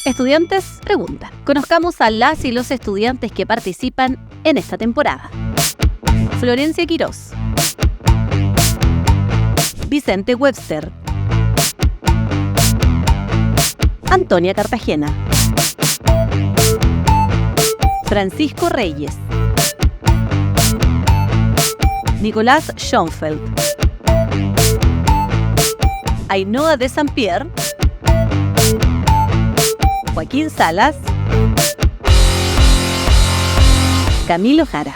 Estudiantes preguntan. Conozcamos a las y los estudiantes que participan en esta temporada. Florencia Quirós, Vicente Webster, Antonia Cartagena, Francisco Reyes, Nicolás Schoenfeld, Ainhoa de Saint-Pierre, Joaquín Salas, Camilo Jara.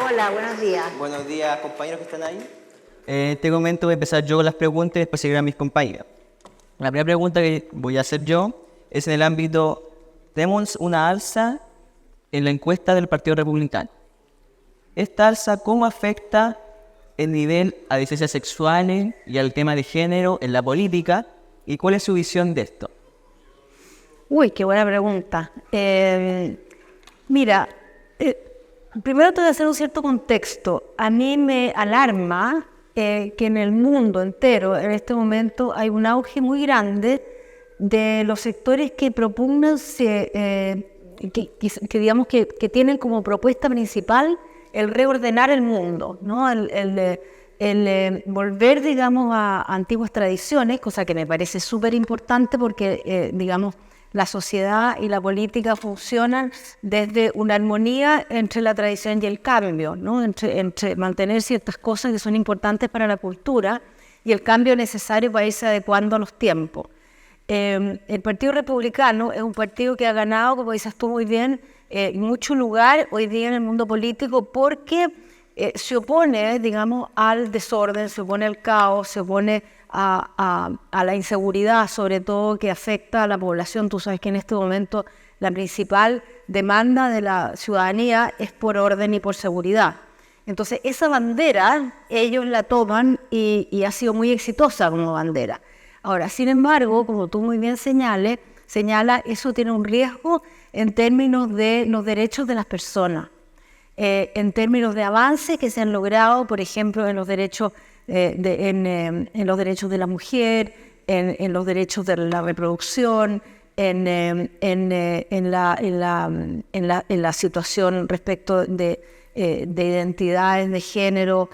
Hola, buenos días. Buenos días, compañeros que están ahí. En este momento voy a empezar yo con las preguntas y después seguirán mis compañeros. La primera pregunta que voy a hacer yo es en el ámbito, tenemos una alza en la encuesta del Partido Republicano. ¿Esta alza cómo afecta el nivel a disidencias sexuales y al tema de género en la política? ¿Y cuál es su visión de esto? Uy, qué buena pregunta. Mira, primero te voy a hacer un cierto contexto. A mí me alarma que en el mundo entero en este momento hay un auge muy grande de los sectores que propugnan, digamos que tienen como propuesta principal el reordenar el mundo, ¿no? El volver, digamos, a antiguas tradiciones, cosa que me parece súper importante porque, digamos, la sociedad y la política funcionan desde una armonía entre la tradición y el cambio, ¿no? Entre mantener ciertas cosas que son importantes para la cultura y el cambio necesario para irse adecuando a los tiempos. El Partido Republicano es un partido que ha ganado, como dices tú muy bien, mucho lugar hoy día en el mundo político porque se opone, digamos, al desorden, se opone al caos, se opone a la inseguridad, sobre todo, que afecta a la población. Tú sabes que en este momento la principal demanda de la ciudadanía es por orden y por seguridad. Entonces, esa bandera ellos la toman y ha sido muy exitosa como bandera. Ahora, sin embargo, como tú muy bien señala, eso tiene un riesgo en términos de los derechos de las personas, en términos de avances que se han logrado, por ejemplo, en los derechos en los derechos de la mujer, en los derechos de la reproducción, en la situación respecto de identidades de género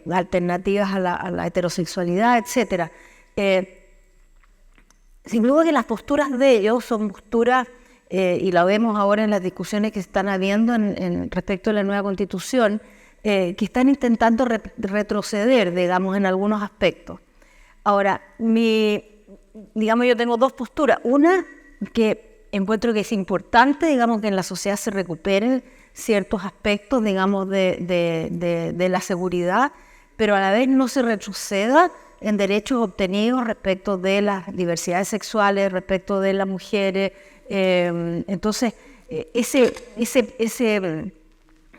alternativas a la heterosexualidad, etc. Sin duda que las posturas de ellos son posturas, y la vemos ahora en las discusiones que están habiendo respecto a la nueva Constitución, que están intentando retroceder, digamos, en algunos aspectos. Ahora, digamos, yo tengo dos posturas. Una, que encuentro que es importante, digamos, que en la sociedad se recuperen ciertos aspectos, digamos, de la seguridad, pero a la vez no se retroceda en derechos obtenidos respecto de las diversidades sexuales, respecto de las mujeres. Entonces,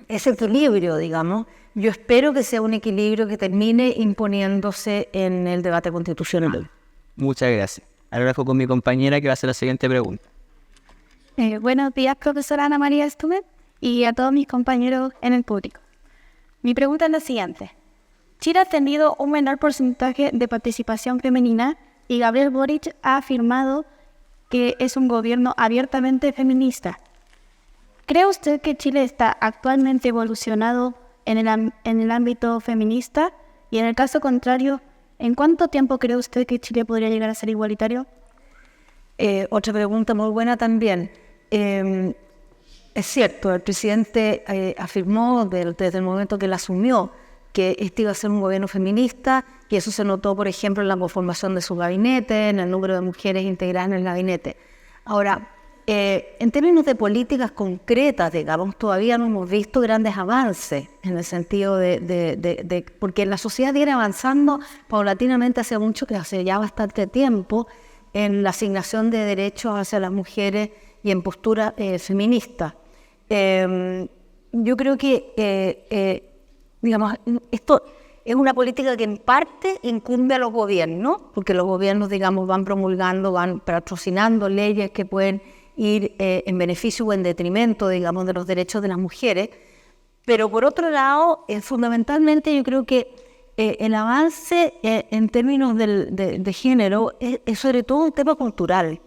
ese equilibrio, digamos, yo espero que sea un equilibrio que termine imponiéndose en el debate constitucional. Muchas gracias. Ahora dejo con mi compañera que va a hacer la siguiente pregunta. Buenos días, profesora Ana María Stumet, y a todos mis compañeros en el público. Mi pregunta es la siguiente. Chile ha tenido un menor porcentaje de participación femenina y Gabriel Boric ha afirmado que es un gobierno abiertamente feminista. ¿Cree usted que Chile está actualmente evolucionado en el ámbito feminista? Y en el caso contrario, ¿en cuánto tiempo cree usted que Chile podría llegar a ser igualitario? Otra pregunta muy buena también. Es cierto, el presidente afirmó desde el momento que él asumió que este iba a ser un gobierno feminista, y eso se notó, por ejemplo, en la conformación de su gabinete, en el número de mujeres integradas en el gabinete. Ahora, en términos de políticas concretas, digamos, todavía no hemos visto grandes avances en el sentido porque la sociedad viene avanzando paulatinamente hace ya bastante tiempo en la asignación de derechos hacia las mujeres y en postura feminista. Yo yo creo que, digamos, esto es una política que en parte incumbe a los gobiernos, porque los gobiernos, digamos, van promulgando, van patrocinando leyes que pueden ir en beneficio o en detrimento, digamos, de los derechos de las mujeres. Pero por otro lado, fundamentalmente yo creo que el avance en términos de género es sobre todo un tema cultural,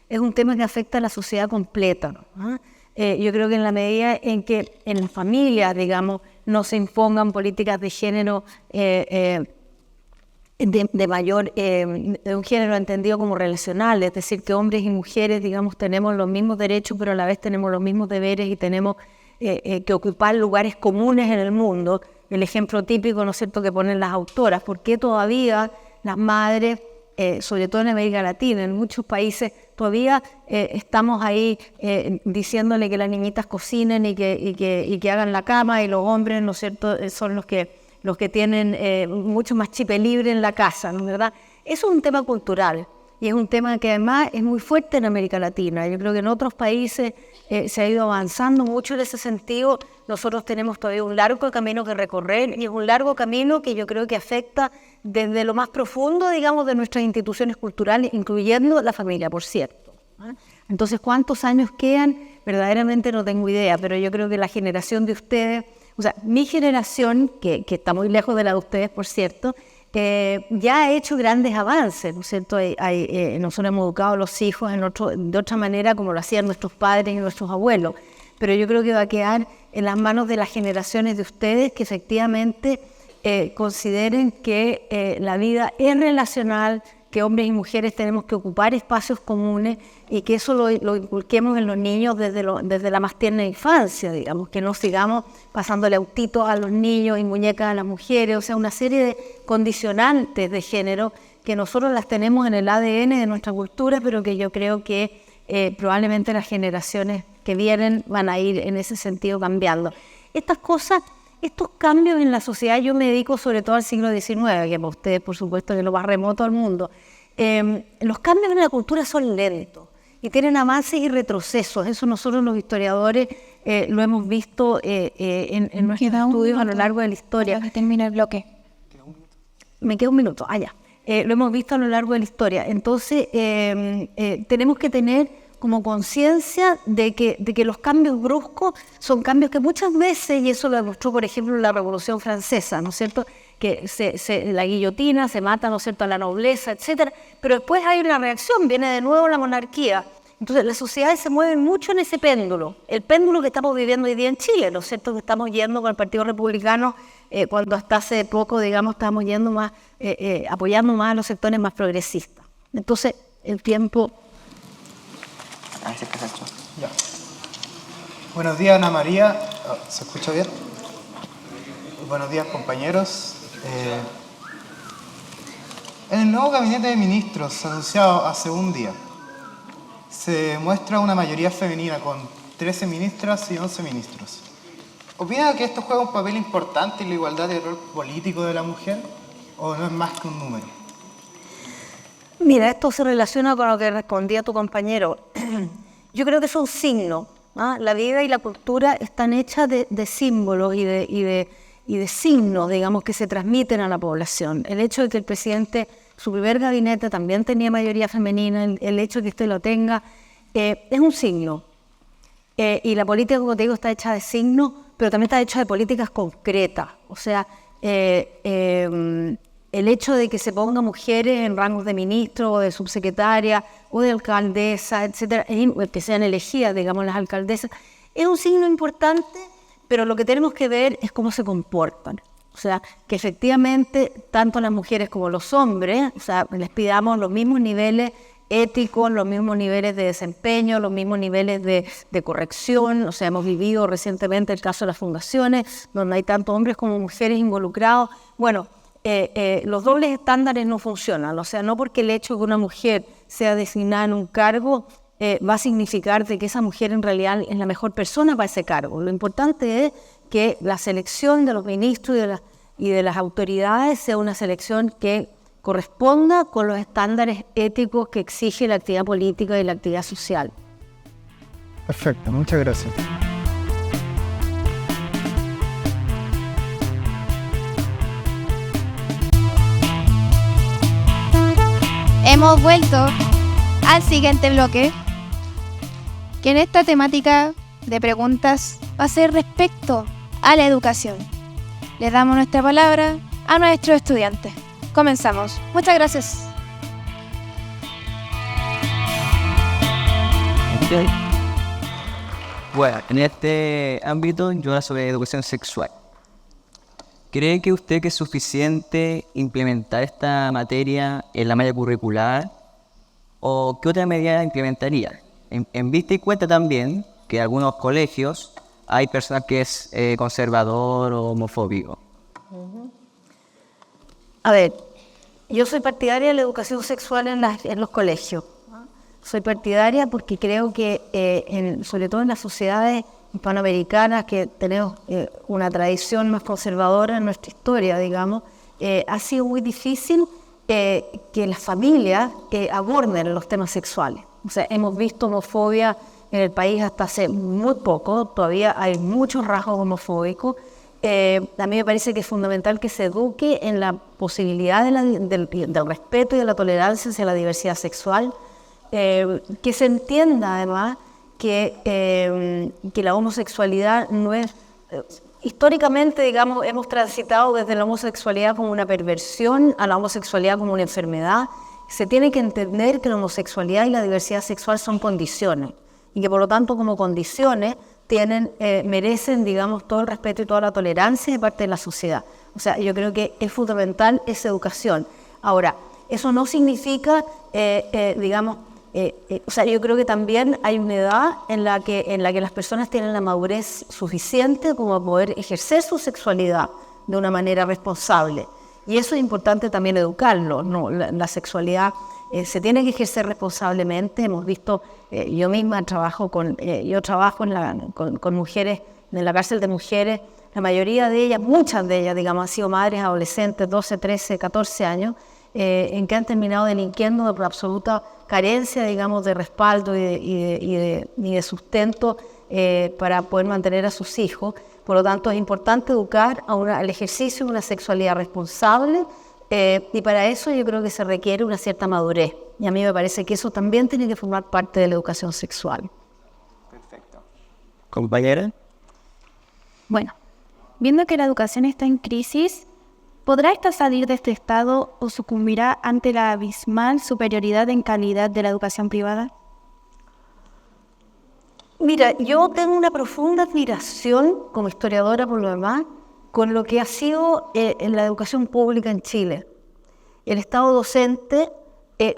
es un tema que afecta a la sociedad completa, ¿no? Yo creo que en la medida en que en las familias, digamos, no se impongan políticas de género de un género entendido como relacional, es decir, que hombres y mujeres, digamos, tenemos los mismos derechos, pero a la vez tenemos los mismos deberes y tenemos que ocupar lugares comunes en el mundo. El ejemplo típico, ¿no es cierto?, que ponen las autoras. ¿Por qué todavía las madres, sobre todo en América Latina, en muchos países, todavía estamos ahí diciéndole que las niñitas cocinen y que hagan la cama, y los hombres, ¿no es cierto?, son los que tienen mucho más chipe libre en la casa, ¿no es verdad? Eso es un tema cultural y es un tema que además es muy fuerte en América Latina. Yo creo que en otros países se ha ido avanzando mucho en ese sentido. Nosotros tenemos todavía un largo camino que recorrer, y es un largo camino que yo creo que afecta desde lo más profundo, digamos, de nuestras instituciones culturales, incluyendo la familia, por cierto. Entonces, ¿cuántos años quedan? Verdaderamente no tengo idea, pero yo creo que la generación de ustedes, o sea, mi generación, que está muy lejos de la de ustedes, por cierto, ya ha hecho grandes avances, ¿no es cierto? Nosotros hemos educado a los hijos de otra manera, como lo hacían nuestros padres y nuestros abuelos, pero yo creo que va a quedar en las manos de las generaciones de ustedes que efectivamente consideren que la vida es relacional, que hombres y mujeres tenemos que ocupar espacios comunes, y que eso lo inculquemos en los niños desde la más tierna infancia, digamos, que no sigamos pasándole autitos a los niños y muñecas a las mujeres, o sea, una serie de condicionantes de género que nosotros las tenemos en el ADN de nuestra cultura, pero que yo creo que probablemente las generaciones que vienen van a ir en ese sentido cambiando. Estas cosas, estos cambios en la sociedad, yo me dedico sobre todo al siglo XIX, que para ustedes, por supuesto, que es lo más remoto al mundo. Los cambios en la cultura son lentos y tienen avances y retrocesos. Eso nosotros los historiadores lo hemos visto en nuestros estudios a lo largo de la historia. Que termina el bloque. Me queda un minuto, ya. Lo hemos visto a lo largo de la historia. Entonces, tenemos que tener como conciencia de que los cambios bruscos son cambios que muchas veces, y eso lo demostró, por ejemplo, la Revolución Francesa, ¿no es cierto?, que la guillotina, se mata, ¿no es cierto?, a la nobleza, etcétera, pero después hay una reacción, viene de nuevo la monarquía. Entonces, las sociedades se mueven mucho en ese péndulo, el péndulo que estamos viviendo hoy día en Chile, ¿no es cierto?, que estamos yendo con el Partido Republicano, cuando hasta hace poco, digamos, estábamos yendo más, apoyando más a los sectores más progresistas. Entonces, el tiempo... A ver si es que se escucha. Ya. Buenos días, Ana María. ¿Se escucha bien? Buenos días, compañeros. En el nuevo gabinete de ministros anunciado hace un día, se muestra una mayoría femenina con 13 ministras y 11 ministros. ¿Opina que esto juega un papel importante en la igualdad del rol político de la mujer, o no es más que un número? Mira, esto se relaciona con lo que respondía tu compañero. Yo creo que es un signo, ¿no? La vida y la cultura están hechas de símbolos y de signos, digamos, que se transmiten a la población. El hecho de que el presidente, su primer gabinete, también tenía mayoría femenina, el hecho de que usted lo tenga, es un signo. Y la política, como te digo, está hecha de signos, pero también está hecha de políticas concretas. O sea, el hecho de que se pongan mujeres en rangos de ministro o de subsecretaria o de alcaldesa, etcétera, que sean elegidas, digamos, las alcaldesas, es un signo importante, pero lo que tenemos que ver es cómo se comportan. O sea, que efectivamente tanto las mujeres como los hombres, o sea, les pidamos los mismos niveles éticos, los mismos niveles de desempeño, los mismos niveles de corrección. O sea, hemos vivido recientemente el caso de las fundaciones, donde hay tanto hombres como mujeres involucrados. Bueno, los dobles estándares no funcionan. O sea, no porque el hecho de que una mujer sea designada en un cargo va a significar de que esa mujer en realidad es la mejor persona para ese cargo. Lo importante es que la selección de los ministros y de las autoridades sea una selección que corresponda con los estándares éticos que exige la actividad política y la actividad social. Perfecto, muchas gracias. Hemos vuelto al siguiente bloque, que en esta temática de preguntas va a ser respecto a la educación. Les damos nuestra palabra a nuestros estudiantes. Comenzamos. Muchas gracias. Bueno, en este ámbito yo hablo sobre educación sexual. ¿Cree que usted que es suficiente implementar esta materia en la malla curricular? ¿O qué otra medida implementaría? En vista y cuenta también que en algunos colegios hay personas que es conservador o homofóbico. A ver, yo soy partidaria de la educación sexual en los colegios. Soy partidaria porque creo que, sobre todo en las sociedades hispanoamericanas, que tenemos una tradición más conservadora en nuestra historia, digamos, ha sido muy difícil que las familias aborden los temas sexuales. O sea, hemos visto homofobia en el país hasta hace muy poco, todavía hay muchos rasgos homofóbicos. A mí me parece que es fundamental que se eduque en la posibilidad del respeto y de la tolerancia hacia la diversidad sexual, que se entienda además que la homosexualidad no es... históricamente, digamos, hemos transitado desde la homosexualidad como una perversión a la homosexualidad como una enfermedad. Se tiene que entender que la homosexualidad y la diversidad sexual son condiciones y que por lo tanto como condiciones merecen, digamos, todo el respeto y toda la tolerancia de parte de la sociedad. O sea, yo creo que es fundamental esa educación. Ahora, eso no significa, o sea, yo creo que también hay una edad en la que las personas tienen la madurez suficiente como a poder ejercer su sexualidad de una manera responsable. Y eso es importante también educarlo, ¿no? La sexualidad se tiene que ejercer responsablemente. Hemos visto, yo misma trabajo con mujeres en la cárcel de mujeres. La mayoría de ellas, muchas de ellas, digamos, han sido madres adolescentes, 12, 13, 14 años, en que han terminado delinquiendo por absoluta carencia, digamos, de respaldo y de sustento para poder mantener a sus hijos. Por lo tanto, es importante educar al ejercicio de una sexualidad responsable, y para eso yo creo que se requiere una cierta madurez. Y a mí me parece que eso también tiene que formar parte de la educación sexual. Perfecto. ¿Compañera? Bueno, viendo que la educación está en crisis, ¿podrá esta salir de este estado o sucumbirá ante la abismal superioridad en calidad de la educación privada? Mira, yo tengo una profunda admiración, como historiadora por lo demás, con lo que ha sido en la educación pública en Chile. El Estado docente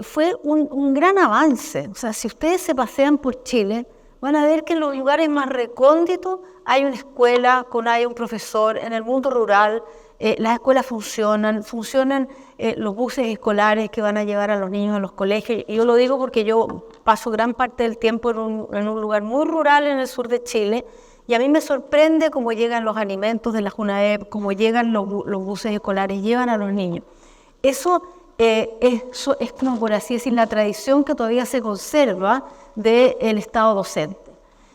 fue un gran avance. O sea, si ustedes se pasean por Chile, van a ver que en los lugares más recónditos hay una escuela, hay un profesor. En el mundo rural las escuelas funcionan los buses escolares que van a llevar a los niños a los colegios. Y yo lo digo porque yo paso gran parte del tiempo en un lugar muy rural en el sur de Chile, y a mí me sorprende cómo llegan los alimentos de la Junaep, cómo llegan los buses escolares, llevan a los niños. Eso es como, por así decir, la tradición que todavía se conserva del Estado docente.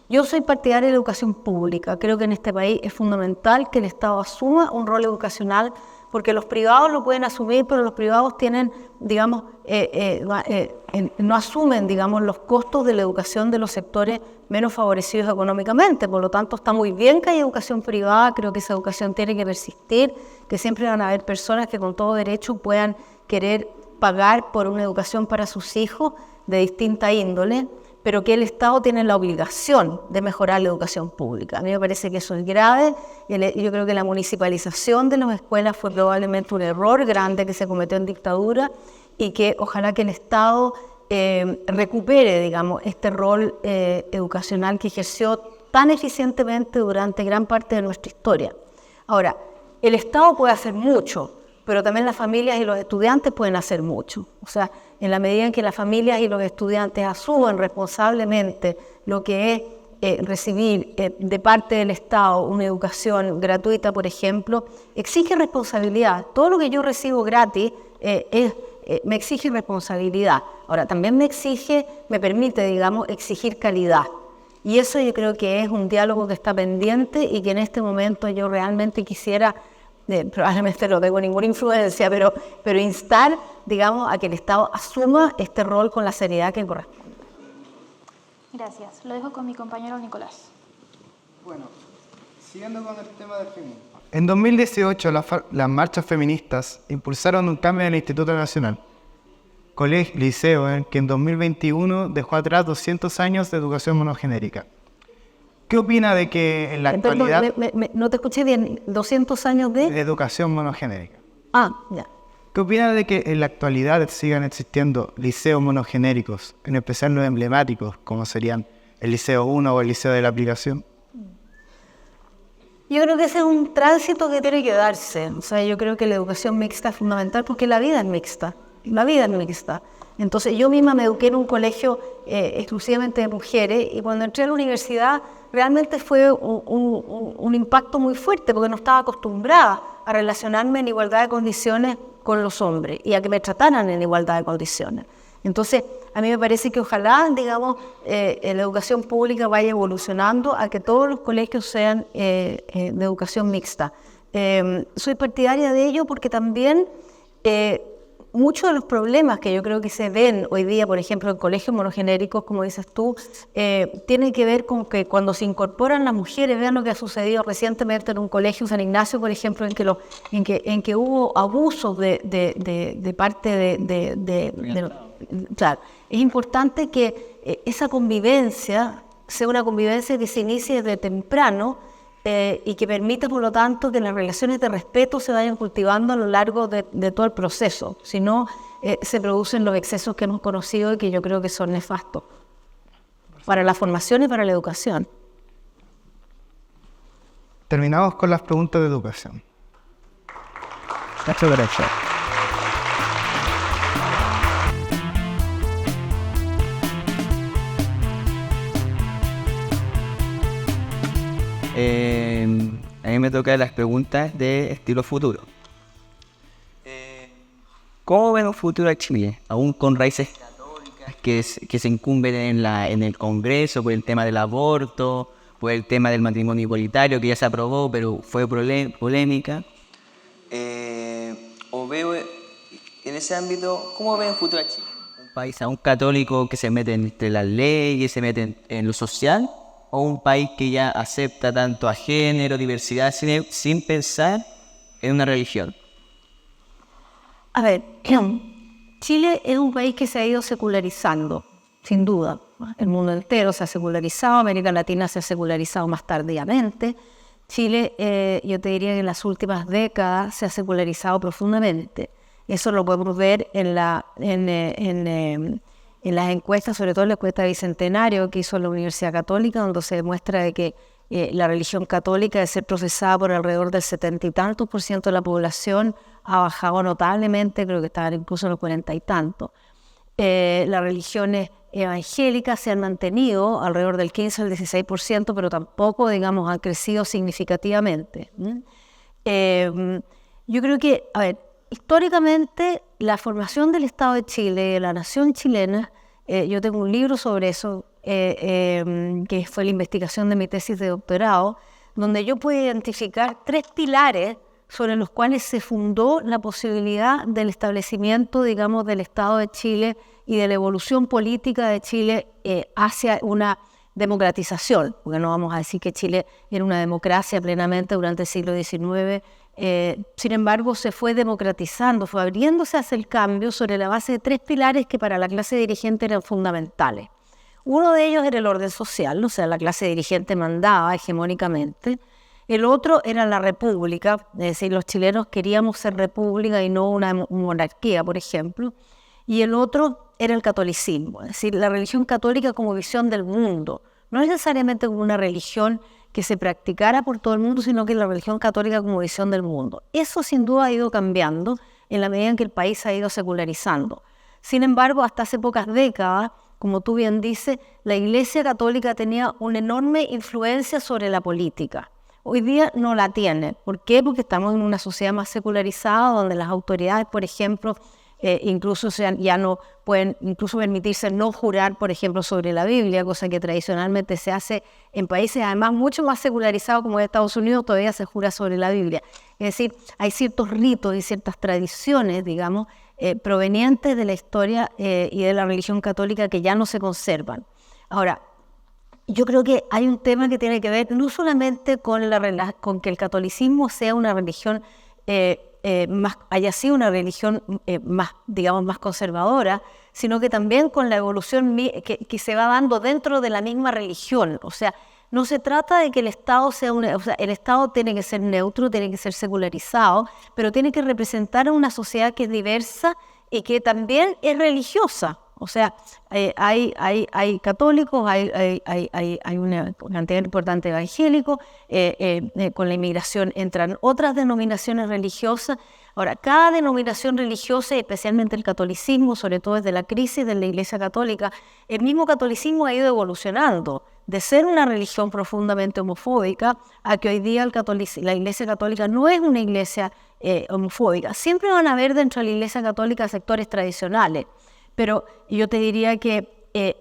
Yo soy partidaria de la educación pública. Creo que en este país es fundamental que el Estado asuma un rol educacional, porque los privados lo pueden asumir, pero los privados tienen, digamos, no asumen, digamos, los costos de la educación de los sectores menos favorecidos económicamente. Por lo tanto, está muy bien que haya educación privada. Creo que esa educación tiene que persistir, que siempre van a haber personas que con todo derecho puedan querer pagar por una educación para sus hijos de distinta índole, pero que el Estado tiene la obligación de mejorar la educación pública. A mí me parece que eso es grave. Yo creo que la municipalización de las escuelas fue probablemente un error grande que se cometió en dictadura, y que ojalá que el Estado recupere, digamos, este rol educacional que ejerció tan eficientemente durante gran parte de nuestra historia. Ahora, el Estado puede hacer mucho, pero también las familias y los estudiantes pueden hacer mucho. O sea, en la medida en que las familias y los estudiantes asuman responsablemente lo que es recibir de parte del Estado una educación gratuita, por ejemplo, exige responsabilidad. Todo lo que yo recibo gratis me exige responsabilidad. Ahora, también me permite, digamos, exigir calidad. Y eso yo creo que es un diálogo que está pendiente y que en este momento yo realmente quisiera probablemente no tengo ninguna influencia, pero instar, digamos, a que el Estado asuma este rol con la seriedad que corresponde. Gracias. Lo dejo con mi compañero Nicolás. Bueno, siguiendo con el tema del feminismo. En 2018 las marchas feministas impulsaron un cambio en el Instituto Nacional, liceo, que en 2021 dejó atrás 200 años de educación monogenérica. ¿Qué opina de que en la actualidad... No te escuché bien, 200 años de educación monogenérica. Ya. ¿Qué opina de que en la actualidad sigan existiendo liceos monogenéricos, en especial los emblemáticos, como serían el Liceo 1 o el Liceo de la Aplicación? Yo creo que ese es un tránsito que tiene que darse. O sea, yo creo que la educación mixta es fundamental porque la vida es mixta. La vida es mixta. Entonces, yo misma me eduqué en un colegio exclusivamente de mujeres y cuando entré a la universidad realmente fue un impacto muy fuerte porque no estaba acostumbrada a relacionarme en igualdad de condiciones con los hombres y a que me trataran en igualdad de condiciones. Entonces, a mí me parece que ojalá, digamos, la educación pública vaya evolucionando a que todos los colegios sean de educación mixta. Soy partidaria de ello porque también muchos de los problemas que yo creo que se ven hoy día, por ejemplo, en colegios monogenéricos, como dices tú, tienen que ver con que cuando se incorporan las mujeres, vean lo que ha sucedido recientemente en un colegio, San Ignacio, por ejemplo, en que hubo abusos de parte claro, es importante que esa convivencia sea una convivencia que se inicie desde temprano y que permita, por lo tanto, que las relaciones de respeto se vayan cultivando a lo largo de todo el proceso. Si no, se producen los excesos que hemos conocido y que yo creo que son nefastos para la formación y para la educación. Terminamos con las preguntas de educación. Muchas gracias. A mí me tocan las preguntas de estilo futuro. ¿Cómo ven un futuro a Chile? Aún con raíces católicas que se incumben en el Congreso por el tema del aborto, por el tema del matrimonio igualitario que ya se aprobó, pero fue polémica. O veo en ese ámbito, ¿cómo ven un futuro a Chile? ¿Un país aún católico que se mete entre las leyes, se mete en lo social? ¿O un país que ya acepta tanto a género, diversidad, sin pensar en una religión? A ver, Chile es un país que se ha ido secularizando, sin duda. El mundo entero se ha secularizado, América Latina se ha secularizado más tardíamente. Chile, yo te diría que en las últimas décadas se ha secularizado profundamente. Eso lo podemos ver en las encuestas, sobre todo en la encuesta de Bicentenario que hizo la Universidad Católica, donde se demuestra de que la religión católica, de ser profesada por alrededor del 70 y tantos % de la población, ha bajado notablemente, creo que estaban incluso en los 40 y tantos. Las religiones evangélicas se han mantenido alrededor del 15 al 16%, pero tampoco, digamos, han crecido significativamente. Yo creo que, a ver, históricamente la formación del Estado de Chile, de la nación chilena, yo tengo un libro sobre eso, que fue la investigación de mi tesis de doctorado, donde yo puedo identificar 3 pilares sobre los cuales se fundó la posibilidad del establecimiento, digamos, del Estado de Chile y de la evolución política de Chile hacia una democratización, porque no vamos a decir que Chile era una democracia plenamente durante el siglo XIX, sin embargo se fue democratizando, fue abriéndose hacia el cambio sobre la base de 3 pilares que para la clase dirigente eran fundamentales. Uno de ellos era el orden social, o sea, la clase dirigente mandaba hegemónicamente. El otro era la república, es decir, los chilenos queríamos ser república y no una monarquía, por ejemplo. Y el otro era el catolicismo, es decir, la religión católica como visión del mundo. No necesariamente como una religión que se practicara por todo el mundo, sino que la religión católica como visión del mundo. Eso sin duda ha ido cambiando en la medida en que el país se ha ido secularizando. Sin embargo, hasta hace pocas décadas, como tú bien dices, la Iglesia Católica tenía una enorme influencia sobre la política. Hoy día no la tiene. ¿Por qué? Porque estamos en una sociedad más secularizada, donde las autoridades, por ejemplo, incluso ya no pueden incluso permitirse no jurar, por ejemplo, sobre la Biblia, cosa que tradicionalmente se hace en países además mucho más secularizados como Estados Unidos, todavía se jura sobre la Biblia. Es decir, hay ciertos ritos y ciertas tradiciones, digamos, provenientes de la historia y de la religión católica que ya no se conservan. Ahora, yo creo que hay un tema que tiene que ver no solamente con que el catolicismo sea una religión haya sido una religión más, digamos, más conservadora, sino que también con la evolución que se va dando dentro de la misma religión. O sea, no se trata de que el Estado sea el Estado tiene que ser neutro, tiene que ser secularizado, pero tiene que representar a una sociedad que es diversa y que también es religiosa. O sea, hay católicos, hay una cantidad importante de evangélicos, con la inmigración entran otras denominaciones religiosas. Ahora, cada denominación religiosa, especialmente el catolicismo, sobre todo desde la crisis de la Iglesia Católica, el mismo catolicismo ha ido evolucionando de ser una religión profundamente homofóbica a que hoy día la Iglesia Católica no es una iglesia homofóbica. Siempre van a haber dentro de la Iglesia Católica sectores tradicionales, pero yo te diría que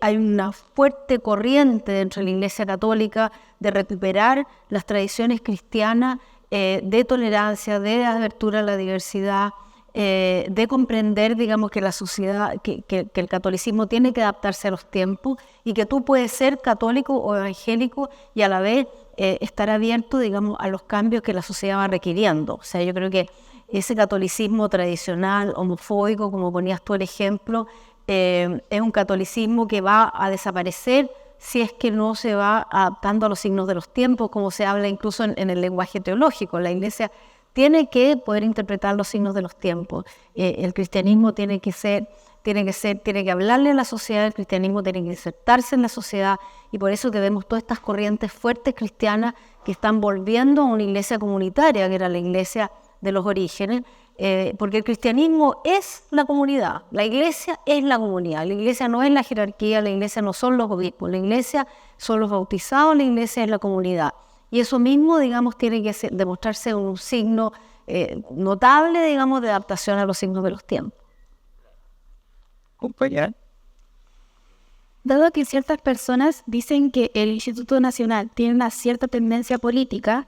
hay una fuerte corriente dentro de la Iglesia Católica de recuperar las tradiciones cristianas de tolerancia, de apertura a la diversidad, de comprender, digamos, que la sociedad, que el catolicismo tiene que adaptarse a los tiempos y que tú puedes ser católico o evangélico y a la vez estar abierto, digamos, a los cambios que la sociedad va requiriendo. O sea, yo creo que ese catolicismo tradicional, homofóbico, como ponías tú el ejemplo, es un catolicismo que va a desaparecer si es que no se va adaptando a los signos de los tiempos, como se habla incluso en el lenguaje teológico. La Iglesia tiene que poder interpretar los signos de los tiempos. El cristianismo tiene que hablarle a la sociedad, el cristianismo tiene que insertarse en la sociedad, y por eso que vemos todas estas corrientes fuertes cristianas que están volviendo a una iglesia comunitaria, que era la iglesia de los orígenes, porque el cristianismo es la comunidad, la iglesia es la comunidad, la iglesia no es la jerarquía, la iglesia no son los obispos, la iglesia son los bautizados, la iglesia es la comunidad. Y eso mismo, digamos, tiene que demostrarse un signo notable, digamos, de adaptación a los signos de los tiempos. Compañera. Dado que ciertas personas dicen que el Instituto Nacional tiene una cierta tendencia política,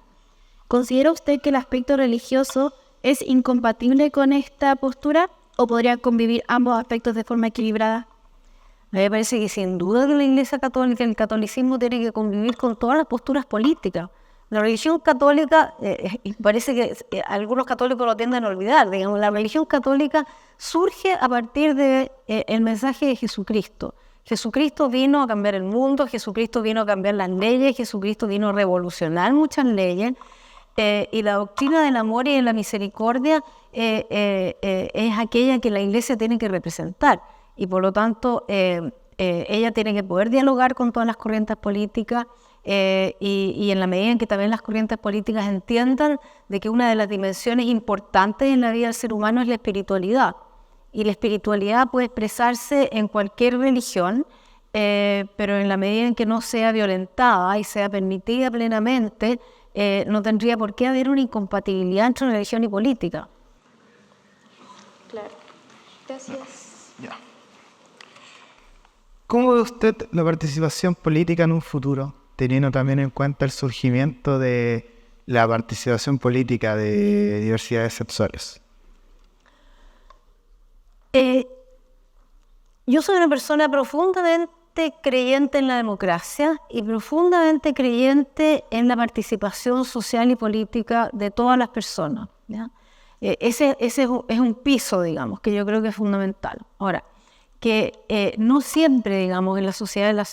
¿considera usted que el aspecto religioso es incompatible con esta postura o podrían convivir ambos aspectos de forma equilibrada? A mí me parece que sin duda que la Iglesia Católica, el catolicismo tiene que convivir con todas las posturas políticas. La religión católica, parece que algunos católicos lo tienden a olvidar, digamos, la religión católica surge a partir del mensaje de Jesucristo. Jesucristo vino a cambiar el mundo, Jesucristo vino a cambiar las leyes, Jesucristo vino a revolucionar muchas leyes, y la doctrina del amor y de la misericordia es aquella que la Iglesia tiene que representar. Y por lo tanto, ella tiene que poder dialogar con todas las corrientes políticas y en la medida en que también las corrientes políticas entiendan de que una de las dimensiones importantes en la vida del ser humano es la espiritualidad. Y la espiritualidad puede expresarse en cualquier religión, pero en la medida en que no sea violentada y sea permitida plenamente, no tendría por qué haber una incompatibilidad entre religión y política. Claro. Gracias. Ya. ¿Cómo ve usted la participación política en un futuro, teniendo también en cuenta el surgimiento de la participación política de diversidades sexuales? Yo soy una persona profundamente creyente en la democracia y profundamente creyente en la participación social y política de todas las personas, ¿ya? Ese es un piso, digamos, que yo creo que es fundamental. Ahora, que no siempre, digamos, en la sociedad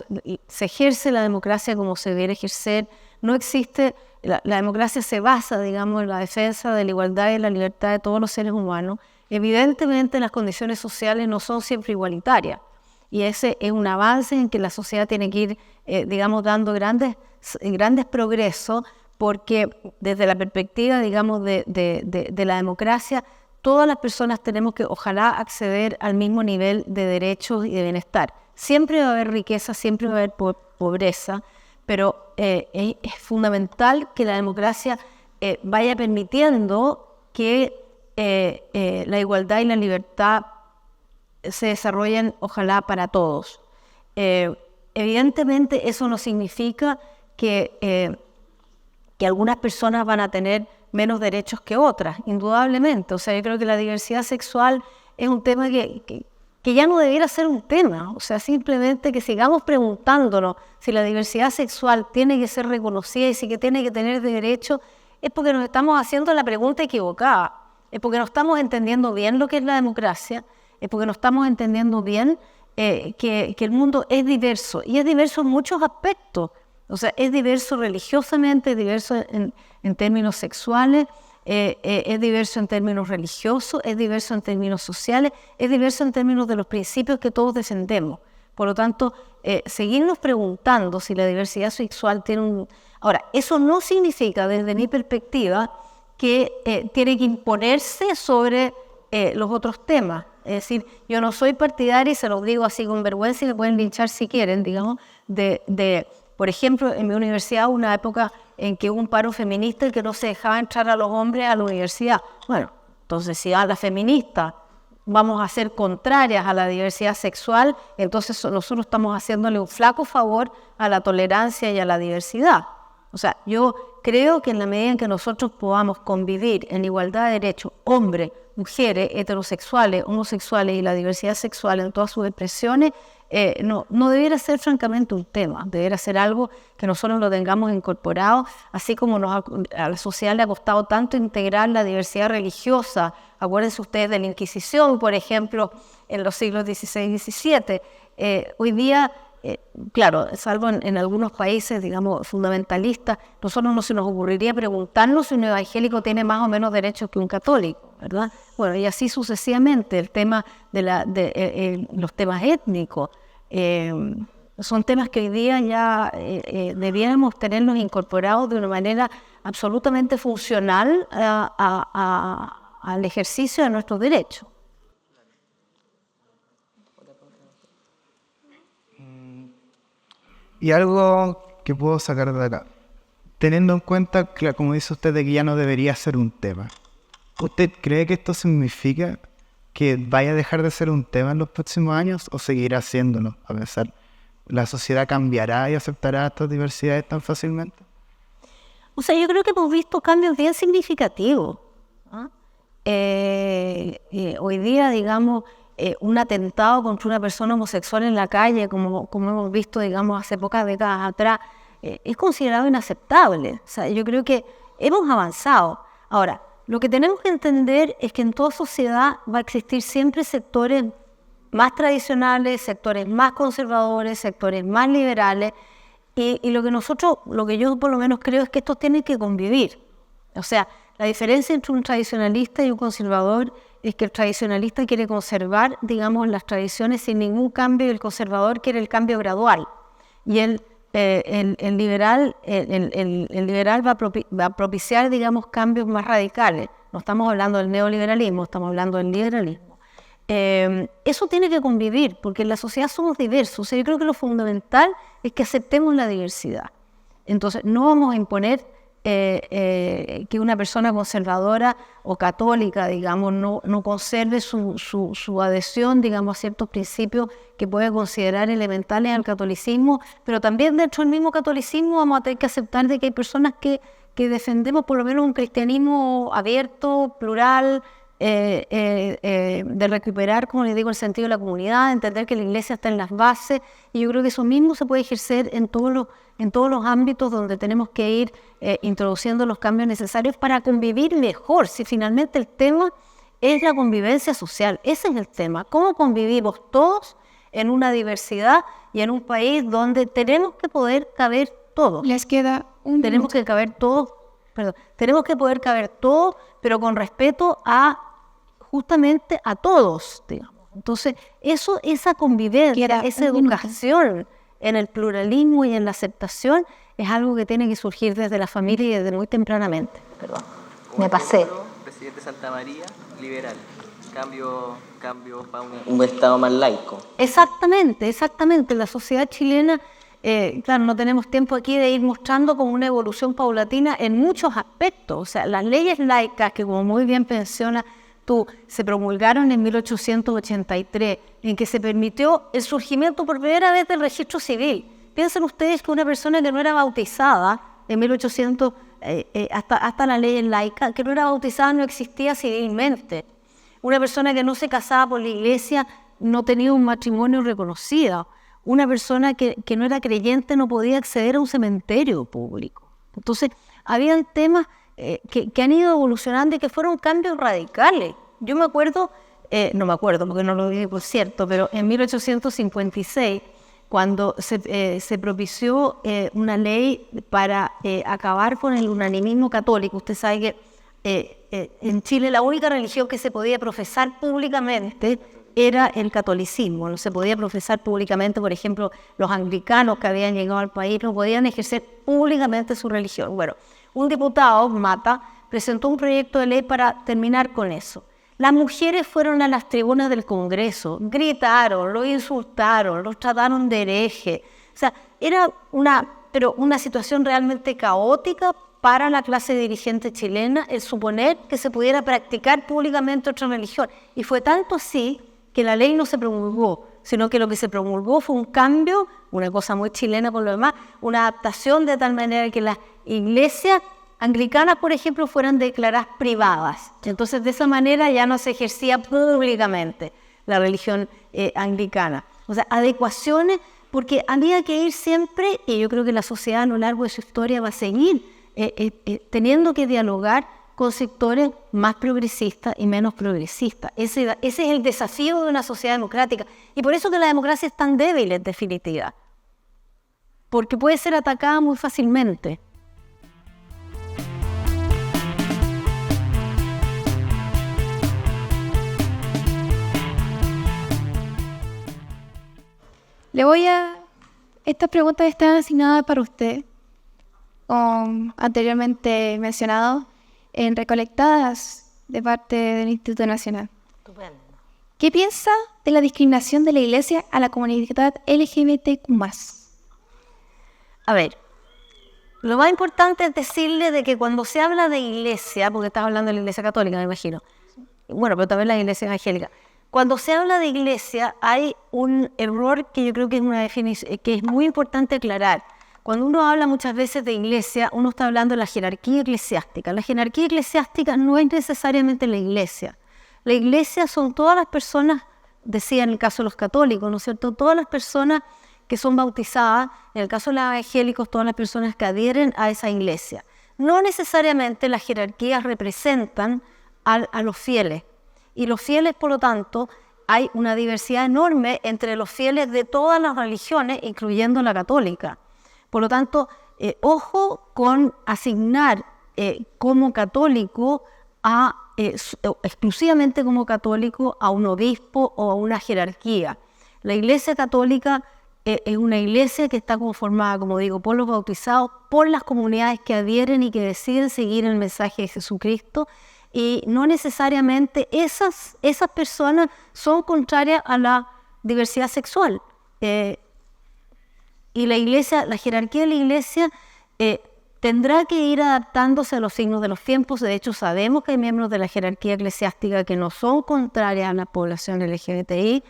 se ejerce la democracia como se debe ejercer. No existe, la democracia se basa, digamos, en la defensa de la igualdad y la libertad de todos los seres humanos. Evidentemente las condiciones sociales no son siempre igualitarias, y ese es un avance en que la sociedad tiene que ir, digamos, dando grandes progresos, porque desde la perspectiva, digamos, de la democracia, todas las personas tenemos que, ojalá, acceder al mismo nivel de derechos y de bienestar. Siempre va a haber riqueza, siempre va a haber pobreza, pero es fundamental que la democracia vaya permitiendo que la igualdad y la libertad se desarrollen, ojalá, para todos. Evidentemente, eso no significa que algunas personas van a tener menos derechos que otras, indudablemente. O sea, yo creo que la diversidad sexual es un tema que ya no debiera ser un tema. O sea, simplemente que sigamos preguntándonos si la diversidad sexual tiene que ser reconocida y si que tiene que tener derechos, es porque nos estamos haciendo la pregunta equivocada. Es porque no estamos entendiendo bien lo que es la democracia, es porque no estamos entendiendo bien que el mundo es diverso, y es diverso en muchos aspectos. O sea, es diverso religiosamente, es diverso en términos sexuales, es diverso en términos religiosos, es diverso en términos sociales, es diverso en términos de los principios que todos defendemos. Por lo tanto, seguirnos preguntando si la diversidad sexual tiene un... Ahora, eso no significa, desde mi perspectiva, que tiene que imponerse sobre los otros temas. Es decir, yo no soy partidaria, y se los digo así con vergüenza, y me pueden linchar si quieren, digamos, por ejemplo, en mi universidad hubo una época en que hubo un paro feminista y que no se dejaba entrar a los hombres a la universidad. Bueno, entonces si a las feministas vamos a ser contrarias a la diversidad sexual, entonces nosotros estamos haciéndole un flaco favor a la tolerancia y a la diversidad. O sea, yo creo que en la medida en que nosotros podamos convivir en igualdad de derechos, hombres, mujeres, heterosexuales, homosexuales y la diversidad sexual en todas sus expresiones, no debiera ser francamente un tema, debiera ser algo que nosotros lo tengamos incorporado, así como a la sociedad le ha costado tanto integrar la diversidad religiosa. Acuérdense ustedes de la Inquisición, por ejemplo, en los siglos XVI y XVII. Hoy día, claro, salvo en algunos países, digamos, fundamentalistas, nosotros no se nos ocurriría preguntarnos si un evangélico tiene más o menos derechos que un católico, ¿verdad? Bueno, y así sucesivamente. El tema de los temas étnicos son temas que hoy día ya debiéramos tenerlos incorporados de una manera absolutamente funcional al ejercicio de nuestros derechos. Y algo que puedo sacar de acá, teniendo en cuenta, como dice usted, de que ya no debería ser un tema, ¿usted cree que esto significa que vaya a dejar de ser un tema en los próximos años o seguirá haciéndolo? A pesar, ¿la sociedad cambiará y aceptará estas diversidades tan fácilmente? O sea, yo creo que hemos visto cambios bien significativos, ¿no? Hoy día, digamos, un atentado contra una persona homosexual en la calle, como hemos visto, digamos, hace pocas décadas atrás, es considerado inaceptable. O sea, yo creo que hemos avanzado. Ahora, lo que tenemos que entender es que en toda sociedad va a existir siempre sectores más tradicionales, sectores más conservadores, sectores más liberales, y lo que yo por lo menos creo es que estos tienen que convivir. O sea, la diferencia entre un tradicionalista y un conservador es que el tradicionalista quiere conservar, digamos, las tradiciones sin ningún cambio, y el conservador quiere el cambio gradual. Y el liberal va a propiciar, digamos, cambios más radicales. No estamos hablando del neoliberalismo, estamos hablando del liberalismo. Eso tiene que convivir, porque en la sociedad somos diversos. O sea, yo creo que lo fundamental es que aceptemos la diversidad. Entonces, no vamos a imponer que una persona conservadora o católica, digamos, no conserve su adhesión, digamos, a ciertos principios que puede considerar elementales al catolicismo, pero también dentro del mismo catolicismo vamos a tener que aceptar de que hay personas que defendemos por lo menos un cristianismo abierto, plural, de recuperar, como les digo, el sentido de la comunidad, entender que la iglesia está en las bases, y yo creo que eso mismo se puede ejercer en todos los ámbitos donde tenemos que ir introduciendo los cambios necesarios para convivir mejor. Si finalmente el tema es la convivencia social, ese es el tema, cómo convivimos todos en una diversidad y en un país donde tenemos que poder caber todos. Les queda un Tenemos que caber todos, tenemos que poder caber todos, pero con respeto justamente a todos, digamos. Entonces, esa convivencia, esa educación en el pluralismo y en la aceptación es algo que tiene que surgir desde la familia y desde muy tempranamente. Perdón, me pasé. Presidente Santa María, liberal. Cambio para un Estado más laico. Exactamente. La sociedad chilena, claro, no tenemos tiempo aquí de ir mostrando como una evolución paulatina en muchos aspectos. O sea, las leyes laicas, que como muy bien menciona se promulgaron en 1883, en que se permitió el surgimiento por primera vez del registro civil. Piensen ustedes que una persona que no era bautizada en 1800, hasta la ley laica, que no era bautizada no existía civilmente. Una persona que no se casaba por la iglesia no tenía un matrimonio reconocido. Una persona que no era creyente no podía acceder a un cementerio público. Entonces, habían temas que han ido evolucionando y que fueron cambios radicales. Yo me acuerdo, no me acuerdo porque no lo vi por cierto, pero en 1856, cuando se propició una ley para acabar con el unanimismo católico. Usted sabe que en Chile la única religión que se podía profesar públicamente era el catolicismo. No se podía profesar públicamente, por ejemplo, los anglicanos que habían llegado al país no podían ejercer públicamente su religión. Bueno, un diputado, Mata, presentó un proyecto de ley para terminar con eso. Las mujeres fueron a las tribunas del Congreso, gritaron, los insultaron, los trataron de hereje. O sea, era una situación realmente caótica para la clase dirigente chilena el suponer que se pudiera practicar públicamente otra religión. Y fue tanto así que la ley no se promulgó, sino que lo que se promulgó fue un cambio, una cosa muy chilena por lo demás, una adaptación de tal manera que las iglesias anglicanas, por ejemplo, fueran declaradas privadas. Entonces, de esa manera ya no se ejercía públicamente la religión anglicana. O sea, adecuaciones, porque había que ir siempre, y yo creo que la sociedad a lo largo de su historia va a seguir teniendo que dialogar con sectores más progresistas y menos progresistas. Ese es el desafío de una sociedad democrática. Y por eso que la democracia es tan débil, en definitiva. Porque puede ser atacada muy fácilmente. Estas preguntas están asignadas para usted, anteriormente mencionado, recolectadas de parte del Instituto Nacional. Estupendo. ¿Qué piensa de la discriminación de la Iglesia a la comunidad LGBTQ+? A ver, lo más importante es decirle de que cuando se habla de iglesia, porque estás hablando de la Iglesia Católica, me imagino, bueno, pero también la Iglesia Evangélica, cuando se habla de iglesia hay un error que yo creo que es una definición que es muy importante aclarar. Cuando uno habla muchas veces de iglesia, uno está hablando de la jerarquía eclesiástica. La jerarquía eclesiástica no es necesariamente la iglesia. La iglesia son todas las personas, decía en el caso de los católicos, ¿no es cierto? Todas las personas que son bautizadas, en el caso de los evangélicos, todas las personas que adhieren a esa iglesia. No necesariamente las jerarquías representan a los fieles. Y los fieles, por lo tanto, hay una diversidad enorme entre los fieles de todas las religiones, incluyendo la católica. Por lo tanto, ojo con asignar como católico, exclusivamente como católico, a un obispo o a una jerarquía. La Iglesia Católica es una iglesia que está conformada, como digo, por los bautizados, por las comunidades que adhieren y que deciden seguir el mensaje de Jesucristo, y no necesariamente esas personas son contrarias a la diversidad sexual. Y la iglesia, la jerarquía de la iglesia tendrá que ir adaptándose a los signos de los tiempos. De hecho, sabemos que hay miembros de la jerarquía eclesiástica que no son contrarias a la población LGBTI,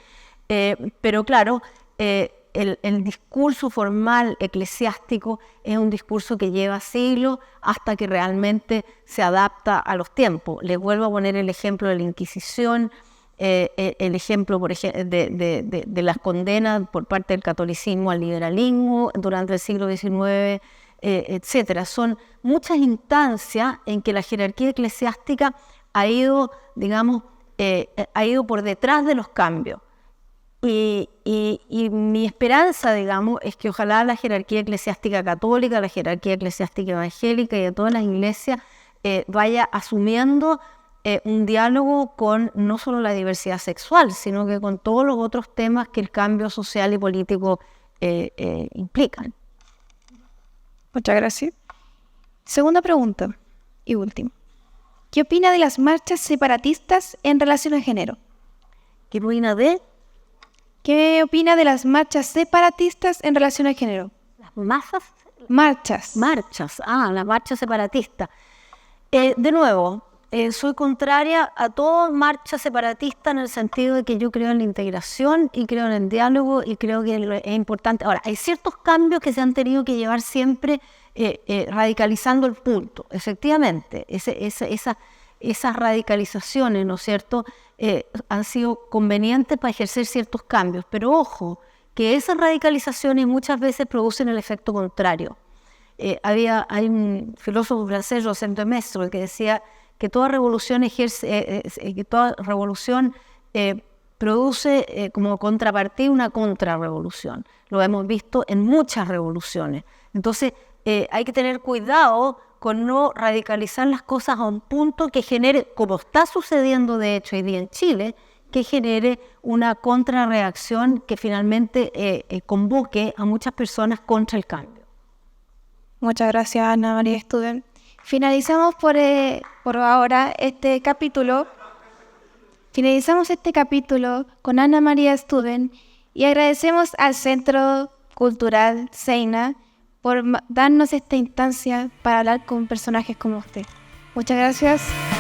pero claro, el discurso formal eclesiástico es un discurso que lleva siglos hasta que realmente se adapta a los tiempos. Les vuelvo a poner el ejemplo de la Inquisición, el ejemplo de las condenas por parte del catolicismo al liberalismo durante el siglo XIX, etcétera. Son muchas instancias en que la jerarquía eclesiástica ha ido, digamos, ha ido por detrás de los cambios. Y mi esperanza, digamos, es que ojalá la jerarquía eclesiástica católica, la jerarquía eclesiástica evangélica y de todas las iglesias vaya asumiendo un diálogo con no solo la diversidad sexual, sino que con todos los otros temas que el cambio social y político implican. Muchas gracias. Segunda pregunta y última. ¿Qué opina de las marchas separatistas en relación al género? ¿Qué opina de? ¿Qué opina de las marchas separatistas en relación al género? ¿Las masas? Marchas. Marchas, la marcha separatista. De nuevo, soy contraria a toda marcha separatista en el sentido de que yo creo en la integración y creo en el diálogo y creo que es importante. Ahora, hay ciertos cambios que se han tenido que llevar siempre radicalizando el punto. Efectivamente, esas radicalizaciones, ¿no es cierto?, han sido convenientes para ejercer ciertos cambios. Pero ojo, que esas radicalizaciones muchas veces producen el efecto contrario. Hay un filósofo francés, Joseph de Maistre, que decía que toda revolución produce como contrapartida una contrarrevolución. Lo hemos visto en muchas revoluciones. Entonces, hay que tener cuidado con no radicalizar las cosas a un punto que genere, como está sucediendo de hecho hoy día en Chile, que genere una contrarreacción que finalmente convoque a muchas personas contra el cambio. Muchas gracias, Ana María Student. Finalizamos por ahora este capítulo. Finalizamos este capítulo con Ana María Student y agradecemos al Centro Cultural Seina por darnos esta instancia para hablar con personajes como usted. Muchas gracias.